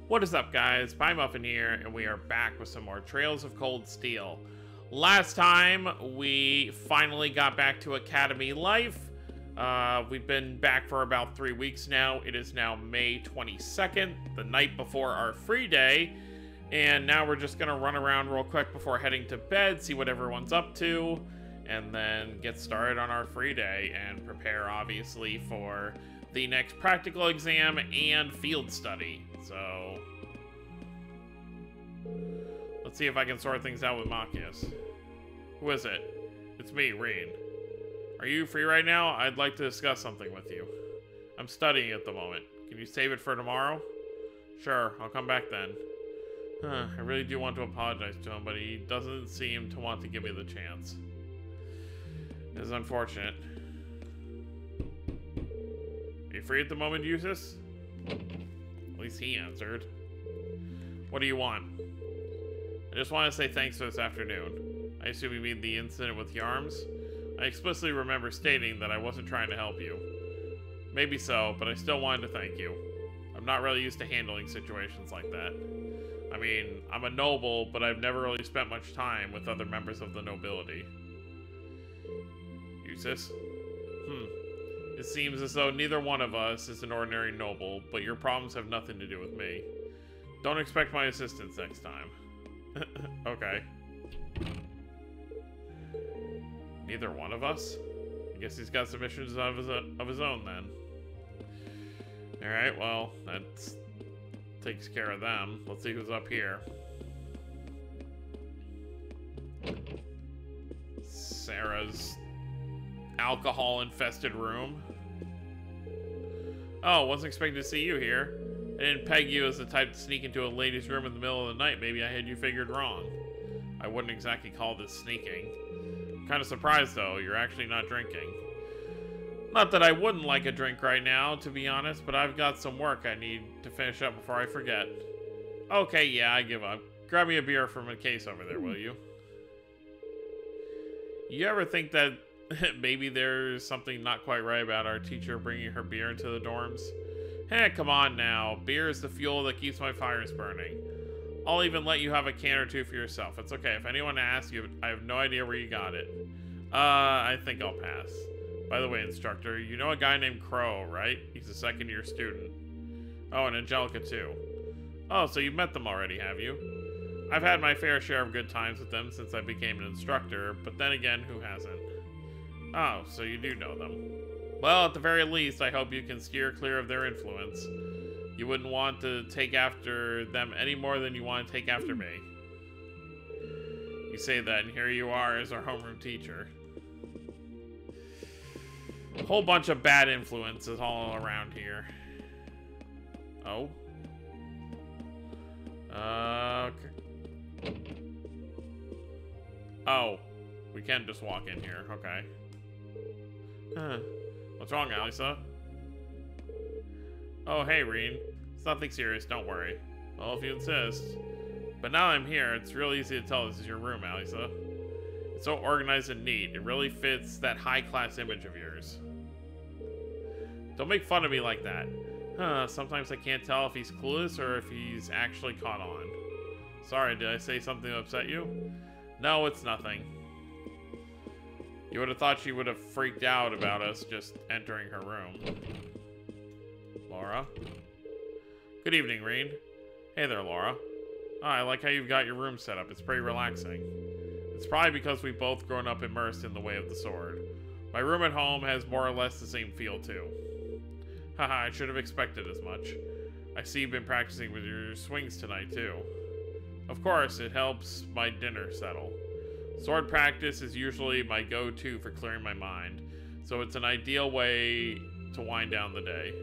What is up, guys? PieMuffin here, and we are back with some more Trails of Cold Steel. Last time, we finally got back to Academy life. We've been back for about 3 weeks now. It is now May 22nd, the night before our free day. And now we're just gonna run around real quick before heading to bed, see what everyone's up to, and then get started on our free day and prepare, obviously, for the next practical exam and field study. So let's see if I can sort things out with Machias. Who is it? It's me, Rean. Are you free right now? I'd like to discuss something with you. I'm studying at the moment. Can you save it for tomorrow? Sure, I'll come back then. I really do want to apologize to him, but he doesn't seem to want to give me the chance. It is unfortunate. Are you free at the moment, Eustace? At least he answered. What do you want? I just want to say thanks for this afternoon. I assume you mean the incident with Yarms? I explicitly remember stating that I wasn't trying to help you. Maybe so, but I still wanted to thank you. I'm not really used to handling situations like that. I mean, I'm a noble, but I've never really spent much time with other members of the nobility. Eustace? It seems as though neither one of us is an ordinary noble, but your problems have nothing to do with me. Don't expect my assistance next time. Okay. Neither one of us? I guess he's got some missions of his own then. Alright, well, that takes care of them. Let's see who's up here. Sarah's alcohol-infested room. Oh, wasn't expecting to see you here. I didn't peg you as the type to sneak into a lady's room in the middle of the night. Maybe I had you figured wrong. I wouldn't exactly call this sneaking. I'm kind of surprised, though. You're actually not drinking. Not that I wouldn't like a drink right now, to be honest, but I've got some work I need to finish up before I forget. Okay, yeah, I give up. Grab me a beer from a case over there, will you? You ever think that maybe there's something not quite right about our teacher bringing her beer into the dorms? Hey, come on now. Beer is the fuel that keeps my fires burning. I'll even let you have a can or two for yourself. It's okay. If anyone asks you, I have no idea where you got it. I think I'll pass. By the way, instructor, you know a guy named Crow, right? He's a second-year student. Oh, and Angelica, too. Oh, so you've met them already, have you? I've had my fair share of good times with them since I became an instructor, but then again, who hasn't? Oh, so you do know them. Well, at the very least, I hope you can steer clear of their influence. You wouldn't want to take after them any more than you want to take after me. You say that, and here you are as our homeroom teacher. A whole bunch of bad influences all around here. Oh? Okay. Oh. We can just walk in here. Okay. What's wrong, Alisa? Oh, hey, Rean. It's nothing serious, don't worry. Well, if you insist. But now I'm here, it's real easy to tell this is your room, Alisa. It's so organized and neat. It really fits that high-class image of yours. Don't make fun of me like that. Sometimes I can't tell if he's clueless or if he's actually caught on. Sorry, did I say something to upset you? No, it's nothing. You would have thought she would have freaked out about us just entering her room. Laura? Good evening, Rean. Hey there, Laura. Oh, I like how you've got your room set up. It's pretty relaxing. It's probably because we've both grown up immersed in the way of the sword. My room at home has more or less the same feel, too. Haha, I should have expected as much. I see you've been practicing with your swings tonight, too. Of course, it helps my dinner settle. Sword practice is usually my go-to for clearing my mind, so it's an ideal way to wind down the day.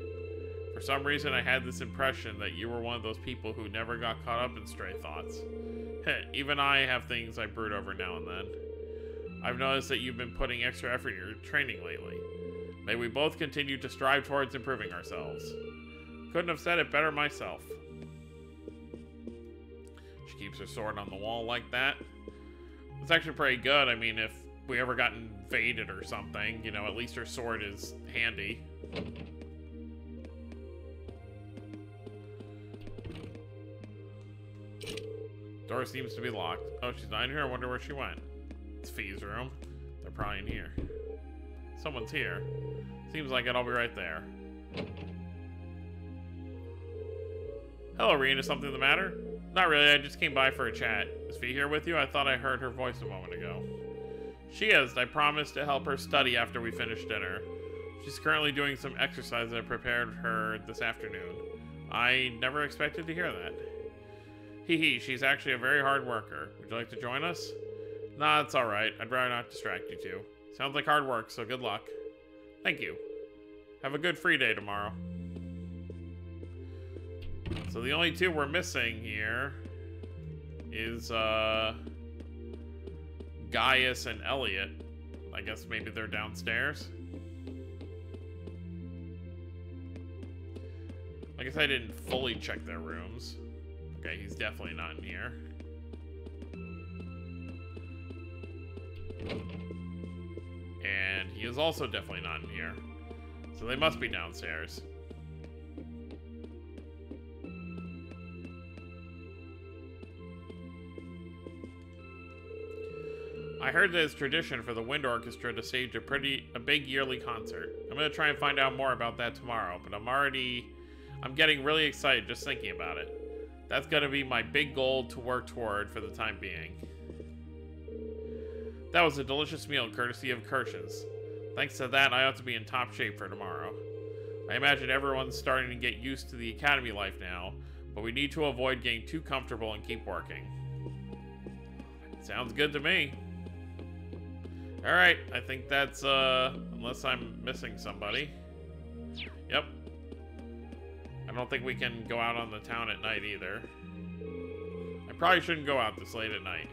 For some reason, I had this impression that you were one of those people who never got caught up in stray thoughts. Heh, even I have things I brood over now and then. I've noticed that you've been putting extra effort in your training lately. May we both continue to strive towards improving ourselves. Couldn't have said it better myself. She keeps her sword on the wall like that. It's actually pretty good. I mean, if we ever got invaded or something, you know, at least her sword is handy. Door seems to be locked. Oh, she's not in here. I wonder where she went. It's Fee's room. They're probably in here. Someone's here. Seems like it. I'll be right there. Hello, Rean. Is something the matter? Not really. I just came by for a chat. Is Fee here with you? I thought I heard her voice a moment ago. She is. I promised to help her study after we finish dinner. She's currently doing some exercise I prepared her this afternoon. I never expected to hear that. Hee hee, she's actually a very hard worker. Would you like to join us? Nah, it's alright. I'd rather not distract you two. Sounds like hard work, so good luck. Thank you. Have a good free day tomorrow. So the only two we're missing here is Gaius and Elliot. I guess maybe they're downstairs. I guess I didn't fully check their rooms. Okay, he's definitely not in here. And he is also definitely not in here. So they must be downstairs. I heard that it's tradition for the Wind Orchestra to stage a big yearly concert. I'm gonna try and find out more about that tomorrow, but I'm getting really excited just thinking about it. That's gonna be my big goal to work toward for the time being. That was a delicious meal courtesy of Kirsch's. Thanks to that, I ought to be in top shape for tomorrow. I imagine everyone's starting to get used to the academy life now, but we need to avoid getting too comfortable and keep working. Sounds good to me. Alright, I think that's, unless I'm missing somebody. Yep. I don't think we can go out on the town at night either. I probably shouldn't go out this late at night.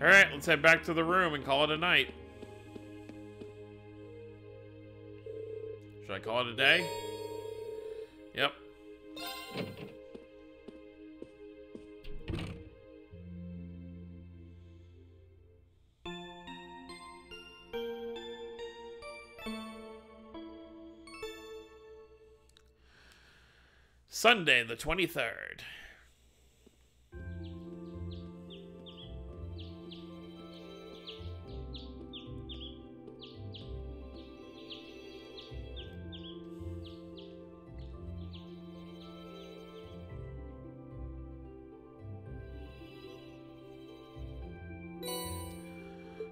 Alright, let's head back to the room and call it a night. Should I call it a day? Yep. Sunday, the 23rd.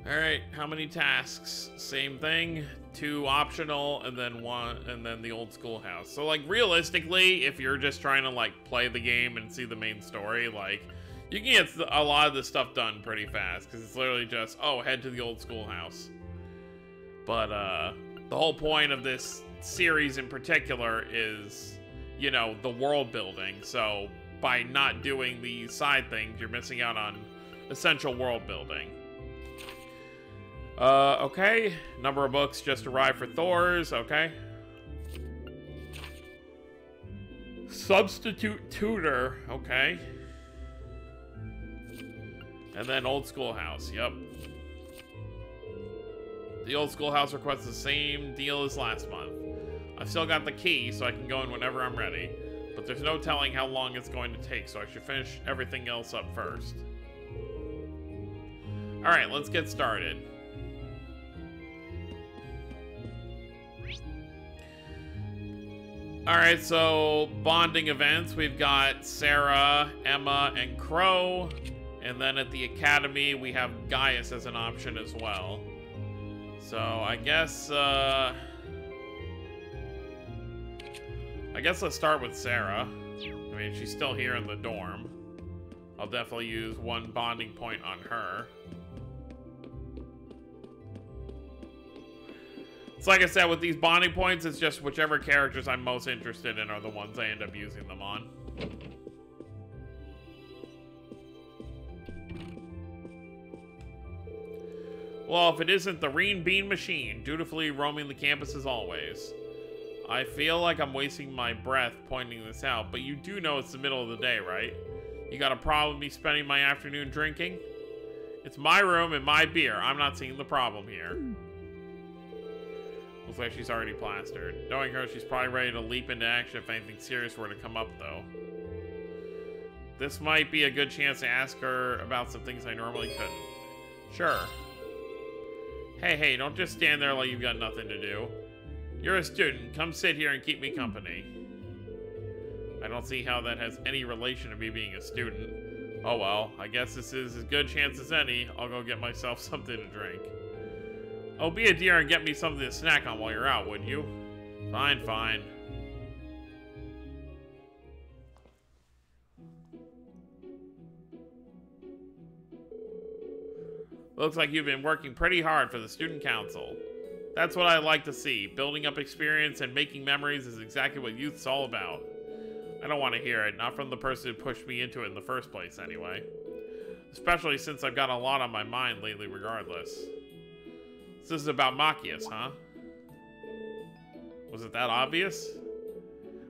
Alright, how many tasks? Same thing, 2 optional, and then 1, and then the old schoolhouse. So, like, realistically, if you're just trying to, like, play the game and see the main story, like, you can get a lot of this stuff done pretty fast, because it's literally just, oh, head to the old schoolhouse. But, the whole point of this series in particular is, you know, the world building, so by not doing the side things, you're missing out on essential world building. Okay. Number of books just arrived for Thor's, okay. Substitute tutor, okay. And then old schoolhouse, yep. The old schoolhouse requests the same deal as last month. I've still got the key, so I can go in whenever I'm ready. But there's no telling how long it's going to take, so I should finish everything else up first. Alright, let's get started. Alright, so bonding events, we've got Sarah, Emma, and Crow. And then at the academy, we have Gaius as an option as well. So I guess let's start with Sarah. I mean, she's still here in the dorm. I'll definitely use 1 bonding point on her. So like I said, with these bonding points, it's just whichever characters I'm most interested in are the ones I end up using them on. Well, if it isn't the Rean Bean Machine, dutifully roaming the campus as always. I feel like I'm wasting my breath pointing this out, but you do know it's the middle of the day, right? You got a problem with me spending my afternoon drinking? It's my room and my beer. I'm not seeing the problem here. Looks like she's already plastered. Knowing her, she's probably ready to leap into action if anything serious were to come up, though. This might be a good chance to ask her about some things I normally couldn't. Sure. Hey, don't just stand there like you've got nothing to do. You're a student. Come sit here and keep me company. I don't see how that has any relation to me being a student. Oh well, I guess this is as good a chance as any. I'll go get myself something to drink. Oh, be a dear and get me something to snack on while you're out, would you? Fine. Looks like you've been working pretty hard for the student council. That's what I like to see. Building up experience and making memories is exactly what youth's all about. I don't want to hear it, not from the person who pushed me into it in the first place, anyway. Especially since I've got a lot on my mind lately regardless. So this is about Machias, huh? Was it that obvious?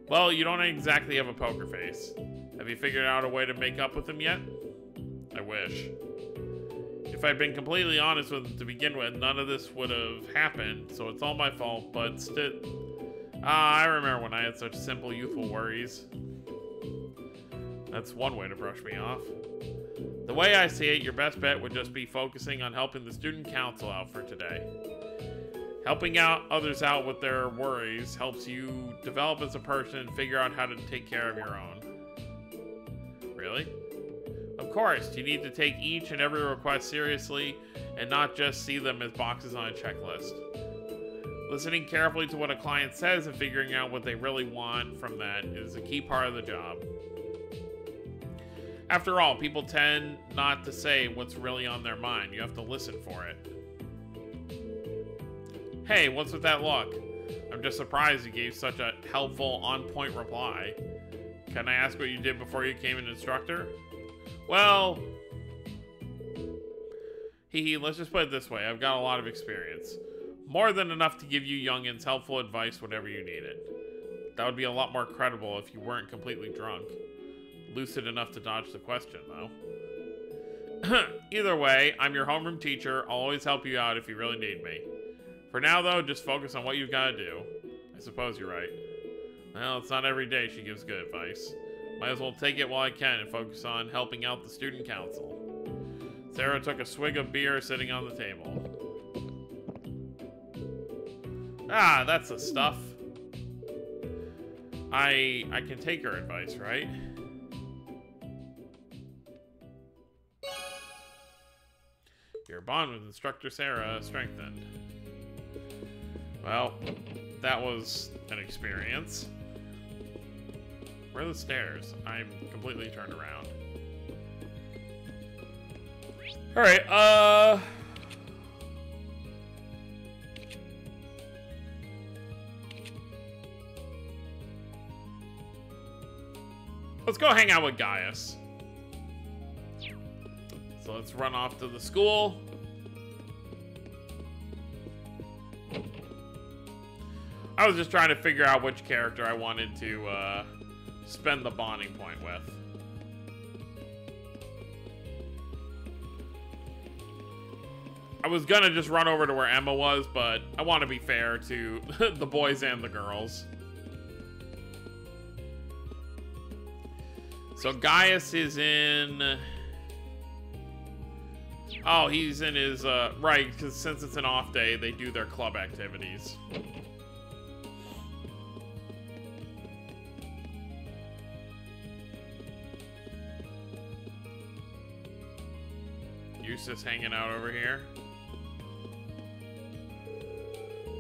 Well, you don't exactly have a poker face. Have you figured out a way to make up with him yet? I wish. If I'd been completely honest with him to begin with, none of this would have happened, so it's all my fault, but still... I remember when I had such simple, youthful worries. That's one way to brush me off. The way I see it, your best bet would just be focusing on helping the student council out for today. Helping out others out with their worries helps you develop as a person and figure out how to take care of your own. Really? Of course, you need to take each and every request seriously and not just see them as boxes on a checklist. Listening carefully to what a client says and figuring out what they really want from that is a key part of the job. After all, people tend not to say what's really on their mind. You have to listen for it. Hey, what's with that look? I'm just surprised you gave such a helpful, on-point reply. Can I ask what you did before you became an instructor? Well... let's just put it this way. I've got a lot of experience. More than enough to give you youngins helpful advice whenever you need it. That would be a lot more credible if you weren't completely drunk. Lucid enough to dodge the question, though. Either way, I'm your homeroom teacher. I'll always help you out if you really need me. For now, though, just focus on what you've got to do. I suppose you're right. Well, it's not every day she gives good advice. Might as well take it while I can and focus on helping out the student council. Sarah took a swig of beer sitting on the table. Ah, that's the stuff. I can take her advice, right? Your bond with Instructor Sarah strengthened. Well, that was an experience. Where are the stairs? I'm completely turned around. Alright, let's go hang out with Gaius. So let's run off to the school. I was just trying to figure out which character I wanted to spend the bonding point with. I was gonna just run over to where Emma was, but I want to be fair to the boys and the girls. So Gaius is in... Oh, he's in his, right, because since it's an off day, they do their club activities. Eustace hanging out over here.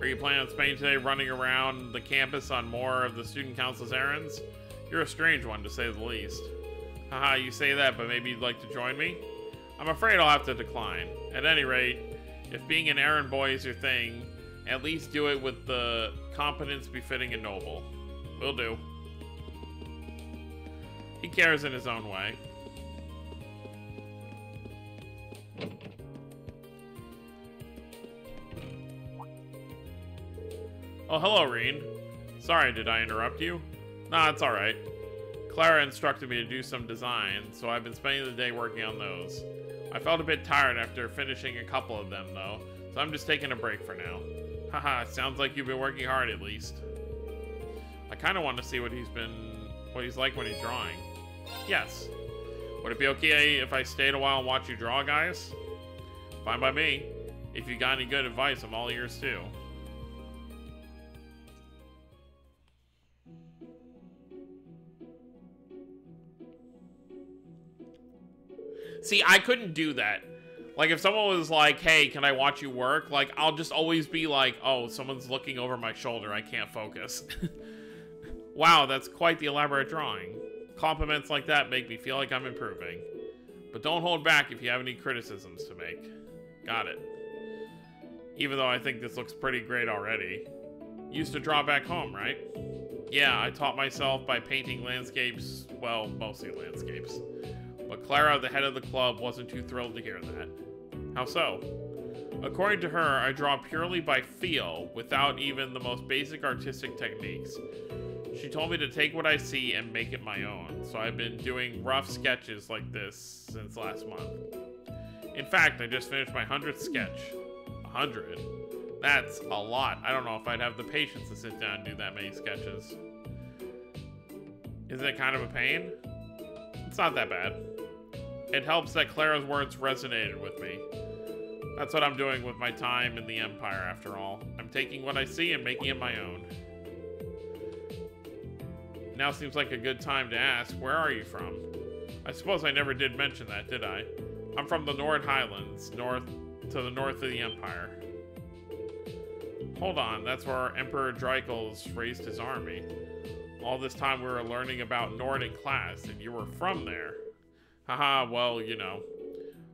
Are you planning on spending today running around the campus on more of the student council's errands? You're a strange one, to say the least. Haha, you say that, but maybe you'd like to join me? I'm afraid I'll have to decline. At any rate, if being an errand boy is your thing, at least do it with the competence befitting a noble. Will do. He cares in his own way. Oh, hello, Reen. Sorry, did I interrupt you? Nah, it's alright. Clara instructed me to do some designs, so I've been spending the day working on those. I felt a bit tired after finishing a couple of them, though, so I'm just taking a break for now. Haha, sounds like you've been working hard, at least. I kind of want to see what he's like when he's drawing. Yes. Would it be okay if I stayed a while and watched you draw, guys? Fine by me. If you got any good advice, I'm all ears too. See, I couldn't do that. Like, if someone was like, hey, can I watch you work? Like, I'll just always be like, oh, someone's looking over my shoulder. I can't focus. Wow, that's quite the elaborate drawing. Compliments like that make me feel like I'm improving. But don't hold back if you have any criticisms to make. Got it. Even though I think this looks pretty great already. Used to draw back home, right? Yeah, I taught myself by painting landscapes. Well, mostly landscapes. But Clara, the head of the club, wasn't too thrilled to hear that. How so? According to her, I draw purely by feel, without even the most basic artistic techniques. She told me to take what I see and make it my own, so I've been doing rough sketches like this since last month. In fact, I just finished my 100th sketch. 100? That's a lot. I don't know if I'd have the patience to sit down and do that many sketches. Isn't it kind of a pain? It's not that bad. It helps that Clara's words resonated with me. That's what I'm doing with my time in the Empire, after all. I'm taking what I see and making it my own. Now seems like a good time to ask, where are you from? I suppose I never did mention that, did I? I'm from the Nord Highlands, to the north of the Empire. Hold on, that's where Emperor Dreikel's raised his army. All this time we were learning about Nord in class, and you were from there. Haha, well, you know.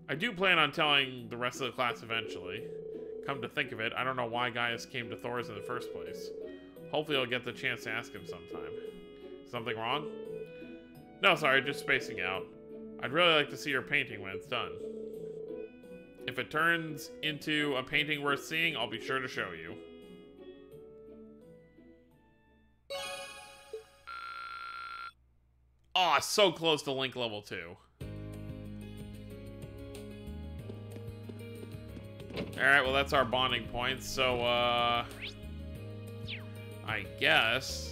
I do plan on telling the rest of the class eventually. Come to think of it, I don't know why Gaius came to Thor's in the first place. Hopefully I'll get the chance to ask him sometime. Something wrong? No, sorry, just spacing out. I'd really like to see your painting when it's done. If it turns into a painting worth seeing, I'll be sure to show you. Aw, oh, so close to Link level 2. Alright, well that's our bonding points, so, I guess...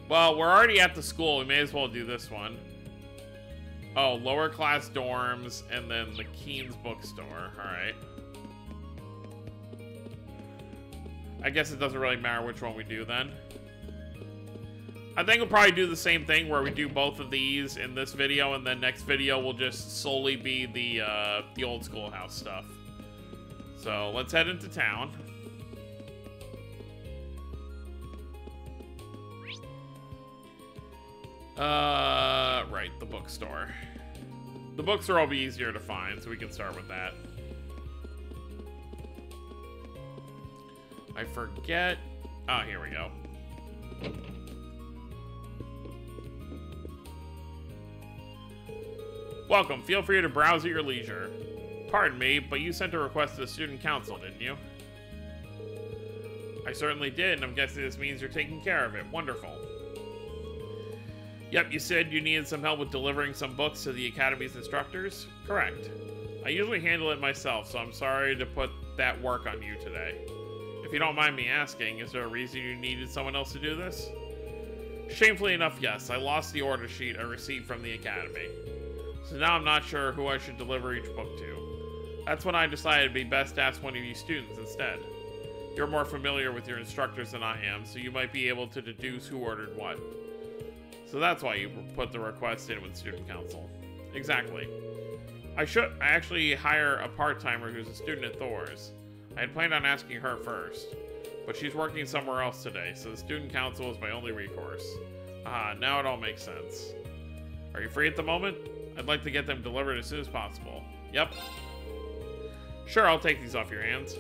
Well, we're already at the school, we may as well do this one. Oh, lower class dorms, and then the Keen's bookstore, alright. I guess it doesn't really matter which one we do then. I think we'll probably do the same thing where we do both of these in this video, and then next video will just solely be the old schoolhouse stuff. So let's head into town. Right, the bookstore. The bookstore will be easier to find, so we can start with that. I forget. Oh, here we go. Welcome. Feel free to browse at your leisure. Pardon me, but you sent a request to the student council, didn't you? I certainly did, and I'm guessing this means you're taking care of it. Wonderful. Yep, you said you needed some help with delivering some books to the Academy's instructors? Correct. I usually handle it myself, so I'm sorry to put that work on you today. If you don't mind me asking, is there a reason you needed someone else to do this? Shamefully enough, yes. I lost the order sheet I received from the Academy. So now I'm not sure who I should deliver each book to. That's when I decided it'd be best to ask one of you students instead. You're more familiar with your instructors than I am, so you might be able to deduce who ordered what. So that's why you put the request in with Student Council. Exactly. I actually hire a part-timer who's a student at Thor's. I had planned on asking her first, but she's working somewhere else today, so the Student Council is my only recourse. Ah, now it all makes sense. Are you free at the moment? I'd like to get them delivered as soon as possible. Yep. Sure, I'll take these off your hands.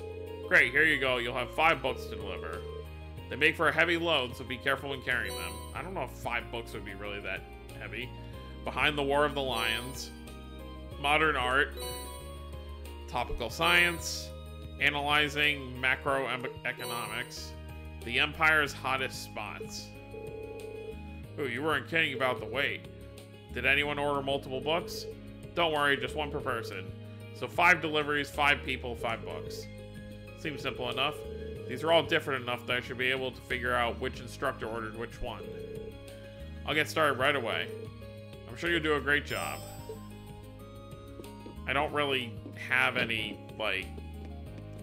Great, here you go. You'll have 5 books to deliver. They make for a heavy load, so be careful when carrying them. I don't know if 5 books would be really that heavy. Behind the War of the Lions. Modern Art. Topical Science. Analyzing Macroeconomics. The Empire's Hottest Spots. Ooh, you weren't kidding about the weight. Did anyone order multiple books? Don't worry, just 1 per person. So 5 deliveries, 5 people, 5 books. Seems simple enough. These are all different enough that I should be able to figure out which instructor ordered which one. I'll get started right away. I'm sure you'll do a great job. I don't really have any, like,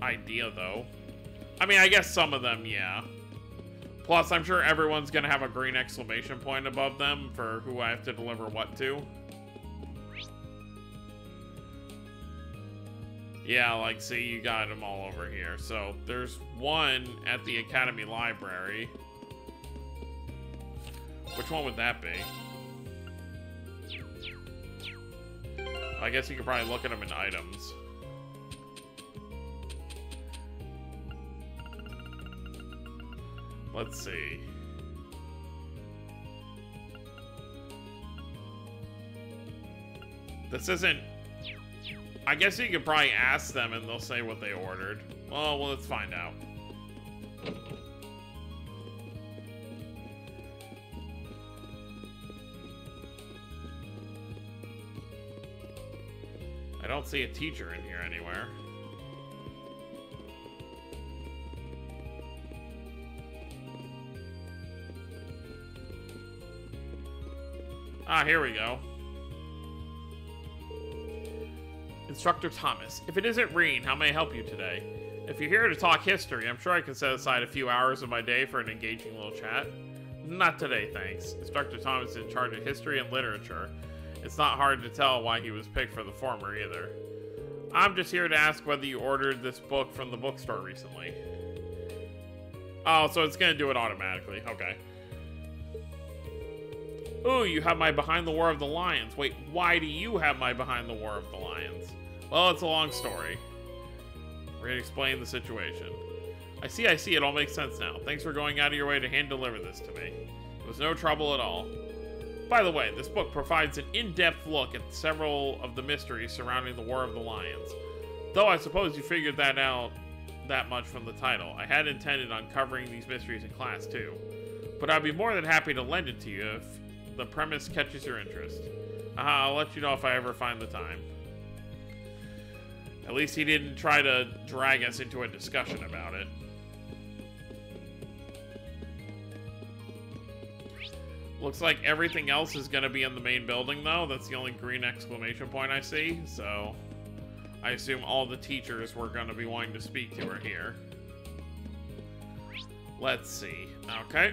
idea, though. I mean, I guess some of them, yeah. Plus, I'm sure everyone's gonna have a green exclamation point above them for who I have to deliver what to. Yeah, like, see, you got them all over here. So, there's one at the Academy Library. Which one would that be? I guess you could probably look at them in items. Let's see. This isn't... I guess you could probably ask them and they'll say what they ordered. Oh, well, let's find out. I don't see a teacher in here anywhere. Ah, here we go. Instructor Thomas, if it isn't Rean, how may I help you today? If you're here to talk history, I'm sure I can set aside a few hours of my day for an engaging little chat. Not today, thanks. Instructor Thomas is in charge of history and literature. It's not hard to tell why he was picked for the former either. I'm just here to ask whether you ordered this book from the bookstore recently. Oh, so it's gonna do it automatically. Okay. Ooh, you have my Behind the War of the Lions. Wait, why do you have my Behind the War of the Lions? Well, it's a long story. We're gonna explain the situation. I see, it all makes sense now. Thanks for going out of your way to hand-deliver this to me. It was no trouble at all. By the way, this book provides an in-depth look at several of the mysteries surrounding the War of the Lions. Though I suppose you figured that out that much from the title. I had intended on covering these mysteries in class too. But I'd be more than happy to lend it to you if the premise catches your interest. I'll let you know if I ever find the time. At least he didn't try to drag us into a discussion about it. Looks like everything else is going to be in the main building, though. That's the only green exclamation point I see, so I assume all the teachers we're going to be wanting to speak to are here. Let's see. Okay.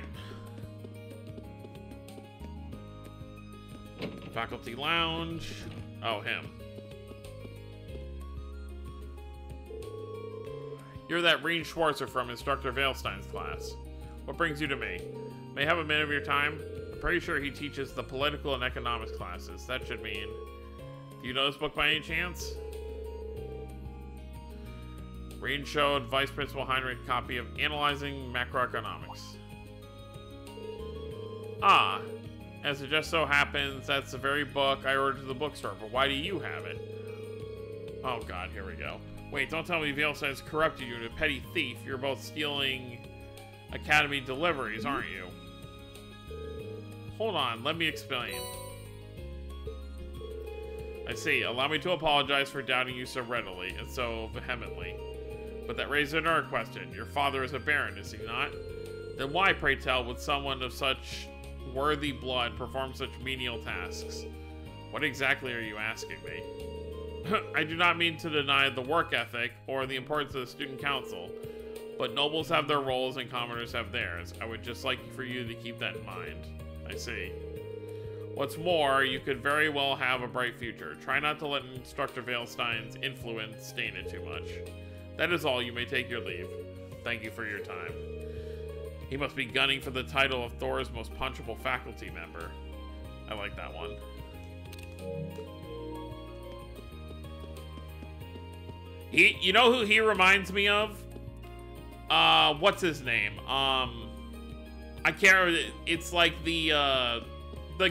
Faculty Lounge. Oh, him. You're that Rean Schwarzer from Instructor Veilstein's class. What brings you to me? May I have a minute of your time? I'm pretty sure he teaches the political and economics classes. That should mean... Do you know this book by any chance? Rean showed Vice Principal Heinrich a copy of Analyzing Macroeconomics. Ah, as it just so happens, that's the very book I ordered to the bookstore, but why do you have it? Oh god, here we go. Wait, don't tell me Veilstein's corrupted you into a petty thief. You're both stealing Academy deliveries, aren't you? Hold on, let me explain. I see. Allow me to apologize for doubting you so readily and so vehemently. But that raises another question. Your father is a baron, is he not? Then why, pray tell, would someone of such worthy blood perform such menial tasks? What exactly are you asking me? I do not mean to deny the work ethic or the importance of the student council, but nobles have their roles and commoners have theirs. I would just like for you to keep that in mind. I see. What's more, you could very well have a bright future. Try not to let Instructor Veilstein's influence stain it too much. That is all. You may take your leave. Thank you for your time. He must be gunning for the title of Thor's most punchable faculty member. I like that one. You know who he reminds me of? What's his name? I can't remember. It's like the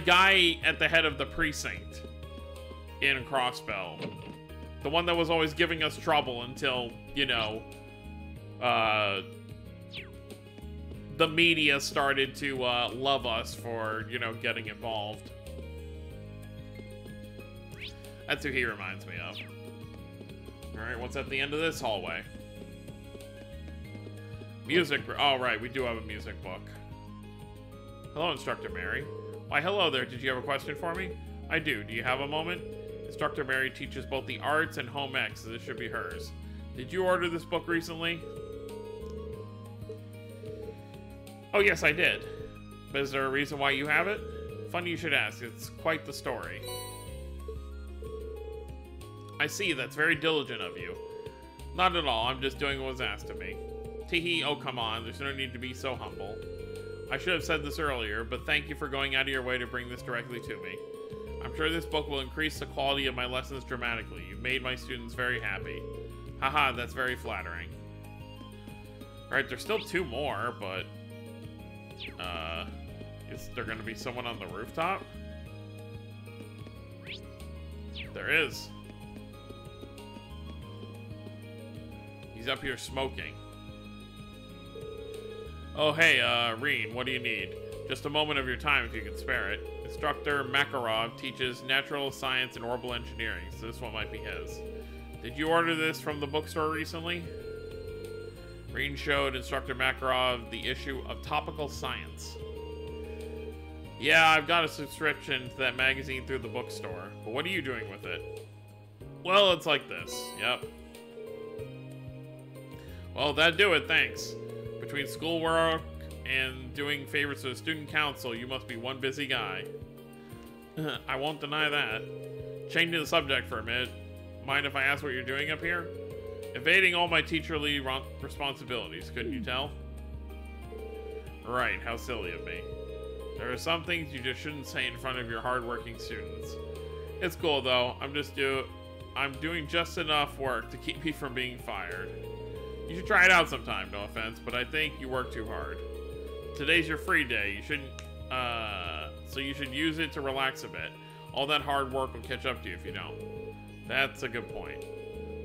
guy at the head of the precinct in Crossbell. The one that was always giving us trouble until, you know, the media started to love us for, you know, getting involved. That's who he reminds me of. Alright, what's at the end of this hallway? Music. Oh, right, we do have a music book. Hello, Instructor Mary. Why, hello there. Did you have a question for me? I do. Do you have a moment? Instructor Mary teaches both the arts and home ec, so this should be hers. Did you order this book recently? Oh, yes, I did. But is there a reason why you have it? Funny you should ask. It's quite the story. I see. That's very diligent of you. Not at all. I'm just doing what was asked of me. Teehee, oh come on. There's no need to be so humble. I should have said this earlier, but thank you for going out of your way to bring this directly to me. I'm sure this book will increase the quality of my lessons dramatically. You've made my students very happy. Haha, that's very flattering. Alright, there's still 2 more, but... is there gonna be someone on the rooftop? There is. He's up here smoking. Oh, hey, Reen, what do you need? Just a moment of your time if you can spare it. Instructor Makarov teaches natural science and orbital engineering, so this one might be his. Did you order this from the bookstore recently? Reen showed Instructor Makarov the issue of Topical Science. Yeah, I've got a subscription to that magazine through the bookstore, but what are you doing with it? Well, it's like this. Yep. Well, that'd do it, thanks. Between schoolwork and doing favors to the student council, you must be one busy guy. I won't deny that. Changing the subject for a minute, mind if I ask what you're doing up here? Evading all my teacherly responsibilities, couldn't you tell? Right, how silly of me. There are some things you just shouldn't say in front of your hardworking students. It's cool though, I'm doing just enough work to keep me from being fired. You should try it out sometime, no offense, but I think you work too hard. Today's your free day, so you should use it to relax a bit. All that hard work will catch up to you if you don't. That's a good point.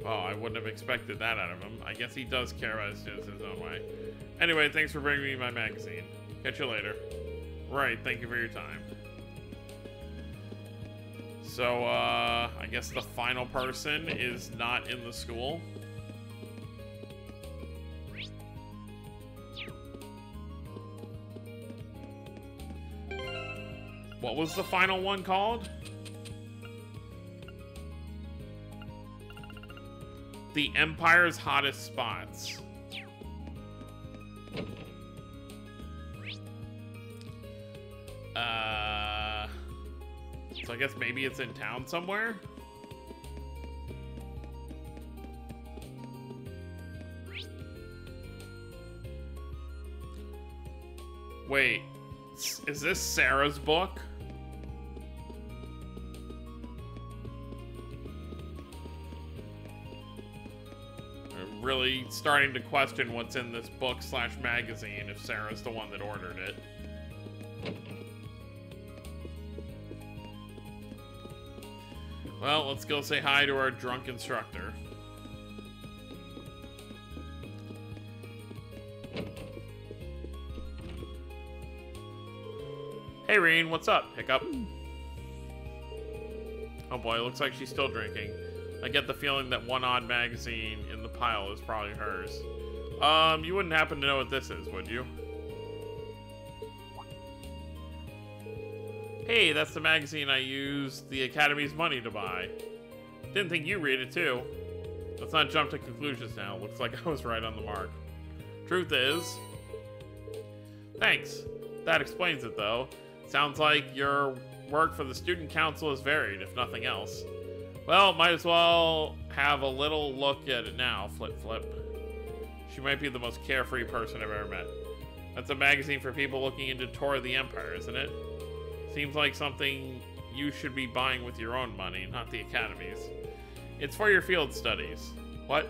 Well, I wouldn't have expected that out of him. I guess he does care about his students in his own way. Anyway, thanks for bringing me my magazine. Catch you later. Right, thank you for your time. So, I guess the final person is not in the school. What was the final one called? The Empire's Hottest Spots. So I guess maybe it's in town somewhere? Wait, is this Sarah's book? I'm really starting to question what's in this book / magazine if Sarah's the one that ordered it. Well, let's go say hi to our drunk instructor. Hey, Reen, what's up? Hiccup. Oh boy, looks like she's still drinking. I get the feeling that one odd magazine in the pile is probably hers. You wouldn't happen to know what this is, would you? Hey, that's the magazine I used the Academy's money to buy. Didn't think you read it too. Let's not jump to conclusions now. Looks like I was right on the mark. Truth is... Thanks. That explains it though. Sounds like your work for the student council is varied, if nothing else. Well, might as well have a little look at it now, Flip Flip. She might be the most carefree person I've ever met. That's a magazine for people looking into Tour of the Empire, isn't it? Seems like something you should be buying with your own money, not the Academy's. It's for your field studies. What?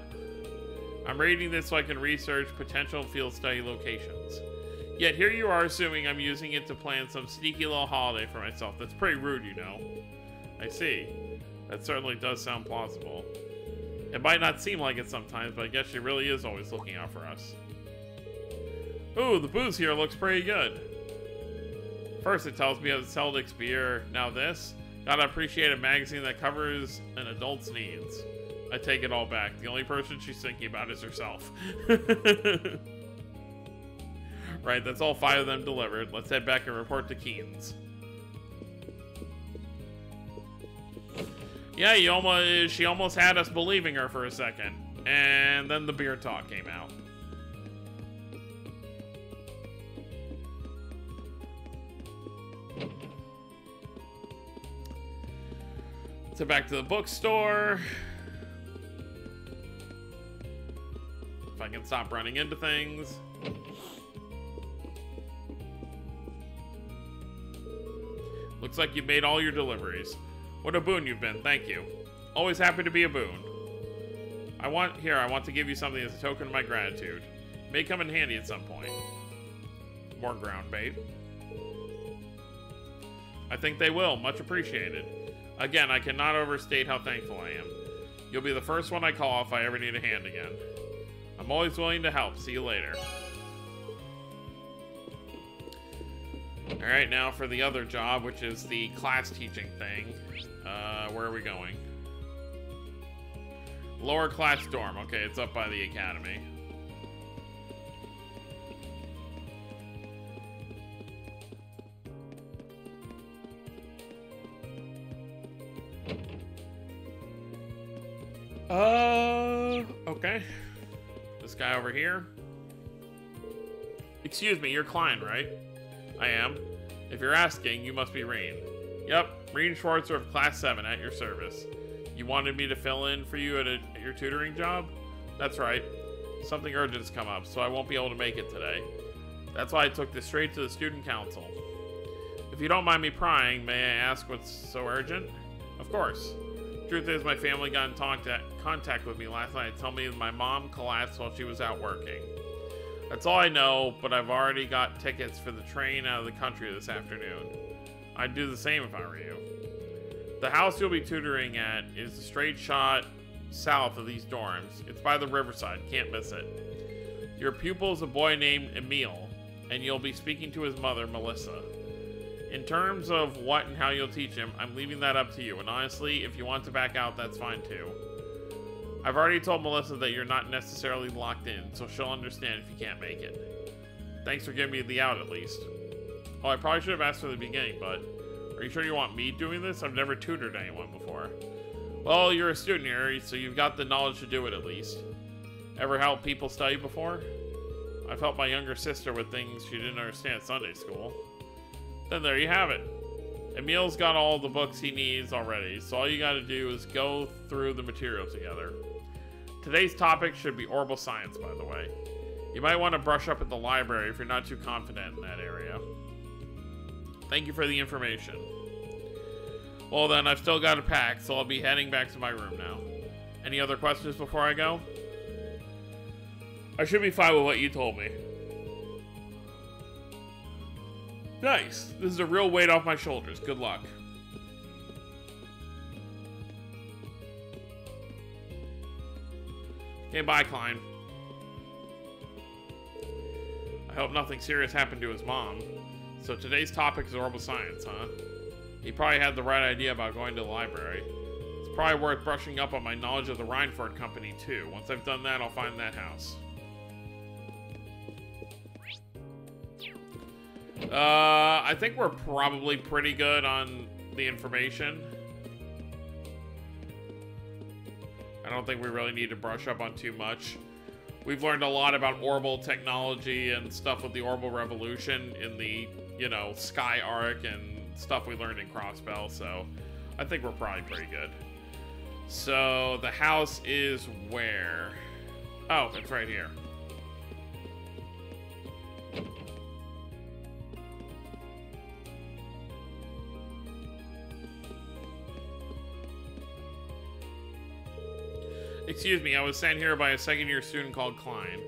I'm reading this so I can research potential field study locations. Yet here you are assuming I'm using it to plan some sneaky little holiday for myself. That's pretty rude, you know. I see. That certainly does sound plausible. It might not seem like it sometimes, but I guess she really is always looking out for us. Ooh, the booze here looks pretty good. First it tells me it's Celdix beer, now this. Gotta appreciate a magazine that covers an adult's needs. I take it all back. The only person she's thinking about is herself. Right, that's all 5 of them delivered. Let's head back and report to Keen's. Yeah, she almost had us believing her for a second. And then the beer talk came out. So back to the bookstore. If I can stop running into things. Looks like you've made all your deliveries. What a boon you've been, thank you. Always happy to be a boon. I want to give you something as a token of my gratitude. It may come in handy at some point. More ground bait. I think they will, much appreciated. Again, I cannot overstate how thankful I am. You'll be the first one I call if I ever need a hand again. I'm always willing to help. See you later. Alright, now for the other job, which is the class teaching thing. Where are we going? Lower class dorm. Okay, it's up by the academy. Okay. This guy over here. Excuse me, you're Klein, right? I am. If you're asking, you must be Rain. Yep, Rain Schwarzer of Class 7 at your service. You wanted me to fill in for you at your tutoring job? That's right. Something urgent's come up, so I won't be able to make it today. That's why I took this straight to the student council. If you don't mind me prying, may I ask what's so urgent? Of course. Truth is, my family got in contact with me last night, telling me that my mom collapsed while she was out working. That's all I know, but I've already got tickets for the train out of the country this afternoon. I'd do the same if I were you. The house you'll be tutoring at is a straight shot south of these dorms. It's by the riverside, can't miss it. Your pupil is a boy named Emil, and you'll be speaking to his mother, Melissa. In terms of what and how you'll teach him, I'm leaving that up to you, and honestly, if you want to back out, that's fine too. I've already told Melissa that you're not necessarily locked in, so she'll understand if you can't make it. Thanks for giving me the out, at least. Oh, I probably should have asked from the beginning, but are you sure you want me doing this? I've never tutored anyone before. Well, you're a student here, so you've got the knowledge to do it at least. Ever helped people study before? I've helped my younger sister with things she didn't understand at Sunday school. Then there you have it. Emil's got all the books he needs already, so all you gotta do is go through the material together. Today's topic should be orbital science, by the way. You might want to brush up at the library if you're not too confident in that area. Thank you for the information. Well then, I've still got to pack, so I'll be heading back to my room now. Any other questions before I go? I should be fine with what you told me. Nice. This is a real weight off my shoulders. Good luck. Okay, bye, Klein. I hope nothing serious happened to his mom. So today's topic is orbital science, huh? He probably had the right idea about going to the library. It's probably worth brushing up on my knowledge of the Reinford Company, too. Once I've done that, I'll find that house. I think we're probably pretty good on the information. I don't think we really need to brush up on too much. We've learned a lot about orbital technology and stuff with the orbital revolution in the, you know, Sky Arc and stuff we learned in Crossbell, so I think we're probably pretty good. So the house is where? Oh, it's right here. Excuse me, I was sent here by a second-year student called Klein.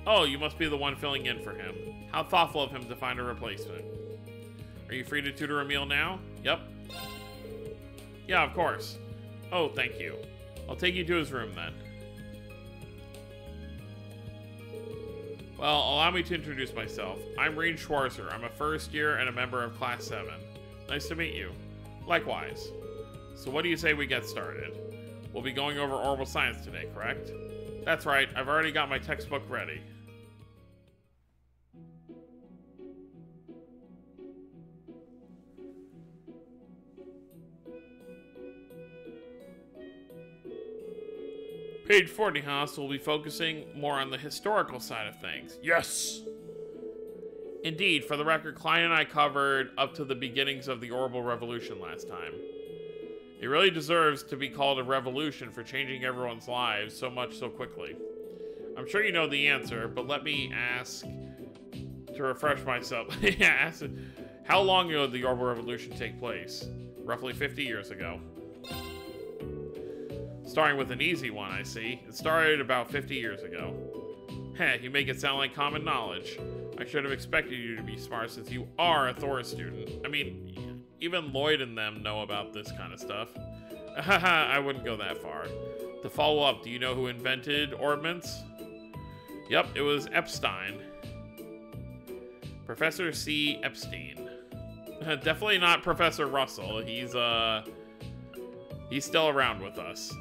Oh, you must be the one filling in for him. How thoughtful of him to find a replacement. Are you free to tutor Emil now? Yep. Yeah, of course. Oh, thank you. I'll take you to his room then. Well, allow me to introduce myself. I'm Rain Schwarzer. I'm a first year and a member of Class 7. Nice to meet you. Likewise. So what do you say we get started? We'll be going over orbital science today, correct? That's right, I've already got my textbook ready. Page 40, huh? So we'll be focusing more on the historical side of things. Yes! Indeed, for the record, Klein and I covered up to the beginnings of the Orbital Revolution last time. It really deserves to be called a revolution for changing everyone's lives so much so quickly. I'm sure you know the answer, but let me ask to refresh myself. Yeah, how long ago did the Orbital Revolution take place? Roughly 50 years ago. Starting with an easy one, I see. It started about 50 years ago. Heh, you make it sound like common knowledge. I should have expected you to be smart since you are a Thor student. I mean, even Lloyd and them know about this kind of stuff. Haha, I wouldn't go that far. To follow up, do you know who invented orbments? Yep, it was Epstein. Professor C. Epstein. Definitely not Professor Russell. He's still around with us.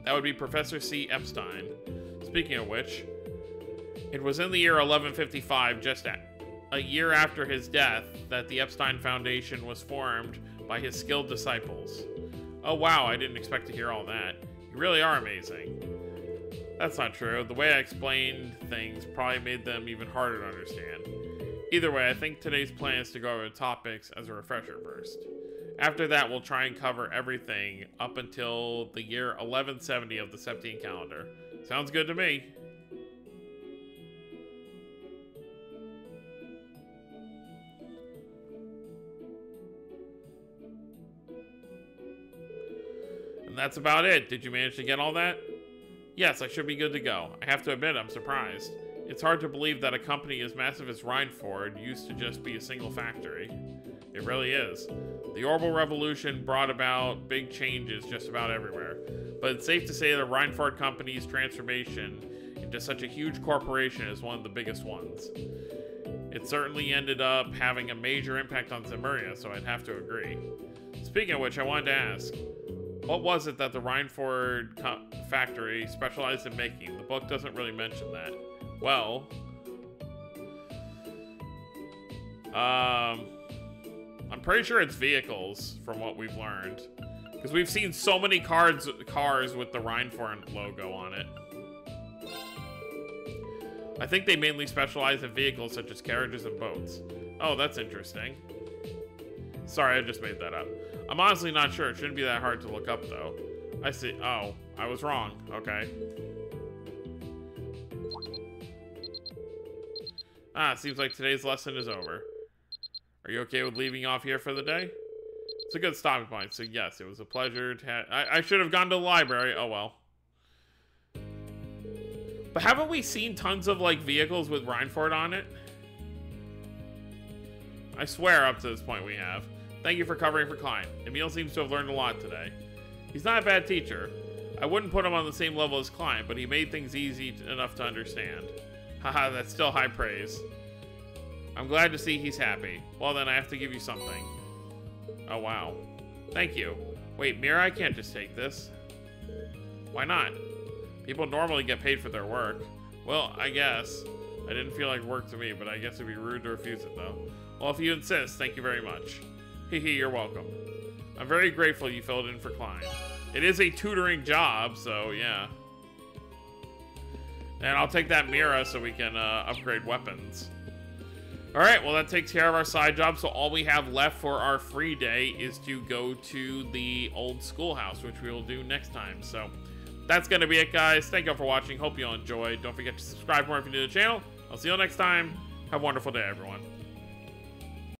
That would be Professor C. Epstein. Speaking of which, it was in the year 1155, just a year after his death, that the Epstein Foundation was formed by his skilled disciples. Oh wow, I didn't expect to hear all that. You really are amazing. That's not true. The way I explained things probably made them even harder to understand. Either way, I think today's plan is to go over the topics as a refresher first. After that, we'll try and cover everything up until the year 1170 of the Septine calendar. Sounds good to me. And that's about it. Did you manage to get all that? Yes, I should be good to go. I have to admit, I'm surprised. It's hard to believe that a company as massive as Rhineford used to just be a single factory. It really is. The Orbital Revolution brought about big changes just about everywhere, but it's safe to say that Rhineford Company's transformation into such a huge corporation is one of the biggest ones. It certainly ended up having a major impact on Zemuria, so I'd have to agree. Speaking of which, I wanted to ask, what was it that the Rhineford factory specialized in making? The book doesn't really mention that. Well, I'm pretty sure it's vehicles, from what we've learned. Because we've seen so many cars with the Rhineford logo on it. I think they mainly specialize in vehicles such as carriages and boats. Oh, that's interesting. Sorry, I just made that up. I'm honestly not sure. It shouldn't be that hard to look up, though. I see. Oh, I was wrong. Okay. Ah, seems like today's lesson is over. Are you okay with leaving off here for the day? It's a good stopping point, so yes, it was a pleasure to have... I should have gone to the library. Oh, well. But haven't we seen tons of, like, vehicles with Rhineford on it? I swear up to this point we have. Thank you for covering for Klein. Emil seems to have learned a lot today. He's not a bad teacher. I wouldn't put him on the same level as Klein, but he made things easy enough to understand. Haha, that's still high praise. I'm glad to see he's happy. Well then, I have to give you something. Oh wow. Thank you. Wait, Mira, I can't just take this. Why not? People normally get paid for their work. Well, I guess. I didn't feel like work to me, but I guess it'd be rude to refuse it though. Well, if you insist, thank you very much. Hehe, you're welcome. I'm very grateful you filled in for Klein. It is a tutoring job, so yeah. And I'll take that Mira so we can upgrade weapons. Alright, well that takes care of our side job, so all we have left for our free day is to go to the old schoolhouse, which we will do next time. So that's going to be it, guys. Thank you all for watching. Hope you all enjoyed. Don't forget to subscribe more if you're new to the channel. I'll see you all next time. Have a wonderful day, everyone.